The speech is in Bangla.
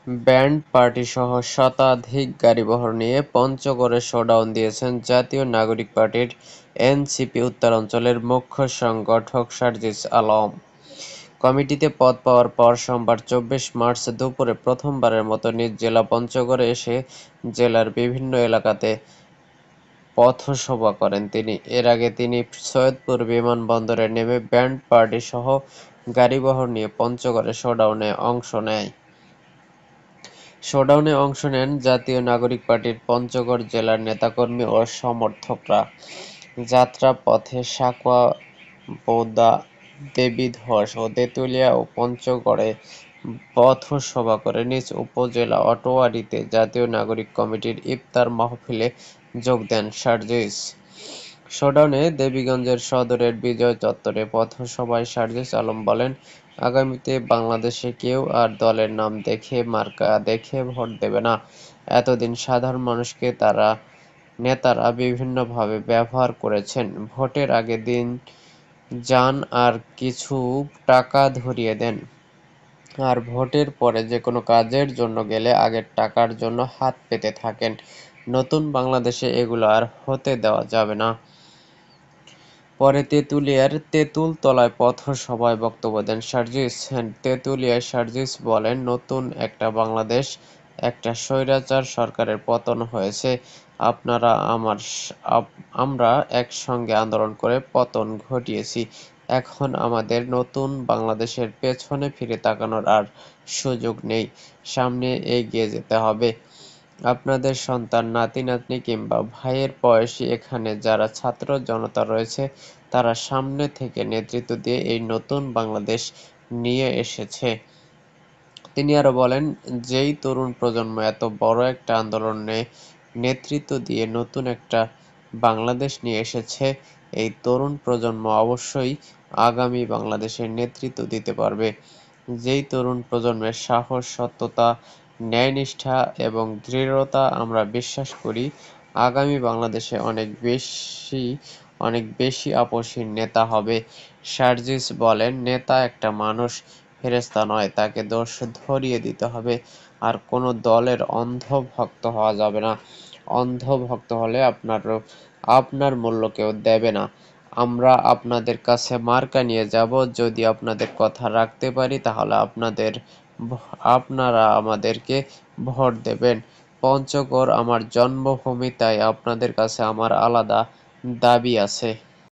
ব্যান্ড পার্টিসহ শতাধিক গাড়িবহর নিয়ে পঞ্চগড়ে শোডাউন দিয়েছেন জাতীয় নাগরিক পার্টির এনসিপি উত্তরাঞ্চলের মুখ্য সংগঠক সার্জিস আলম। কমিটিতে পদ পাওয়ার পর সোমবার ২৪ মার্চ দুপুরে প্রথমবারের মতো নিজ জেলা পঞ্চগড়ে এসে জেলার বিভিন্ন এলাকাতে পথসভা করেন তিনি। এর আগে তিনি সৈয়দপুর বিমানবন্দরে নেমে ব্যান্ড পার্টিসহ গাড়িবহর নিয়ে পঞ্চগড়ে শোডাউনে অংশ নেন জাতীয় নাগরিক পার্টির পঞ্চগড় জেলার নেতাকর্মী ও সমর্থকরা। যাত্রাপথে সাঁকোয়া, বোদা, দেবীধস ও তেঁতুলিয়া ও পঞ্চগড়ে পথসভা করে নিজ উপজেলা আটোয়ারীতে জাতীয় নাগরিক কমিটির ইফতার মাহফিলে যোগ দেন সার্জিস। শোডাউনে দেবীগঞ্জের সদরের বিজয় চত্বরে পথসভায় সার্জিস আলম বলেন, আগামীতে বাংলাদেশে কেউ আর দলের নাম দেখে, মার্কা দেখে ভোট দেবে না। এতদিন সাধারণ মানুষকে নেতারা বিভিন্নভাবে ব্যবহার করেছেন। ভোটের আগের দিন যান আর কিছু টাকা ধরিয়ে দেন, আর ভোটের পরে যেকোনো কাজের জন্য গেলে আগের টাকার জন্য হাত পেতে থাকেন। নতুন বাংলাদেশে এগুলো আর হতে দেওয়া যাবে না। পরে তেঁতুলিয়ার তেঁতুলতলায় পথসভায় বক্তব্য দেন সার্জিস। তেঁতুলিয়ায় সার্জিস বলেন, নতুন একটা বাংলাদেশ, একটা স্বৈরাচার সরকারের পতন হয়েছে। আমরা একসঙ্গে আন্দোলন করে পতন ঘটিয়েছি। এখন আমাদের নতুন বাংলাদেশের পেছনে ফিরে তাকানোর আর সুযোগ নেই। সামনে এগিয়ে যেতে হবে। আপনাদের সন্তান, নাতি-নাতনি কিংবা ভাইয়ের বয়সী এখানে যারা ছাত্র জনতা রয়েছে, তারা সামনে থেকে নেতৃত্ব দিয়ে এই নতুন বাংলাদেশ নিয়ে এসেছে। তিনি আরো বলেন, যেই তরুণ প্রজন্ম এত বড় একটা আন্দোলনে নেতৃত্ব দিয়ে নতুন একটা বাংলাদেশ নিয়ে এসেছে, এই তরুণ প্রজন্ম অবশ্যই আগামী বাংলাদেশের নেতৃত্ব দিতে পারবে। যেই তরুণ প্রজন্মের সাহস, সততা, ন্যায়নিষ্ঠা এবং দৃঢ়তা আমরা বিশ্বাস করি, আগামী বাংলাদেশে অনেক বেশি আপসহীন নেতা হবে। সার্জিস বলেন, নেতা একটা মানুষ, ফেরেশতা নয়, তাকে দোষ ধরিয়ে দিতে হবে। আর কোনো দলের অন্ধ ভক্ত হওয়া যাবে না। অন্ধ ভক্ত হলে আপনার মূল্য কেউ দেবে না। আমরা আপনাদের কাছে মার্কা নিয়ে যাব, যদি আপনাদের কথা রাখতে পারি তাহলে আপনারা আমাদেরকে ভোট দেবেন। পঞ্চগড় আমার জন্মভূমি, তাই আপনাদের কাছে আমার আলাদা দাবি আছে।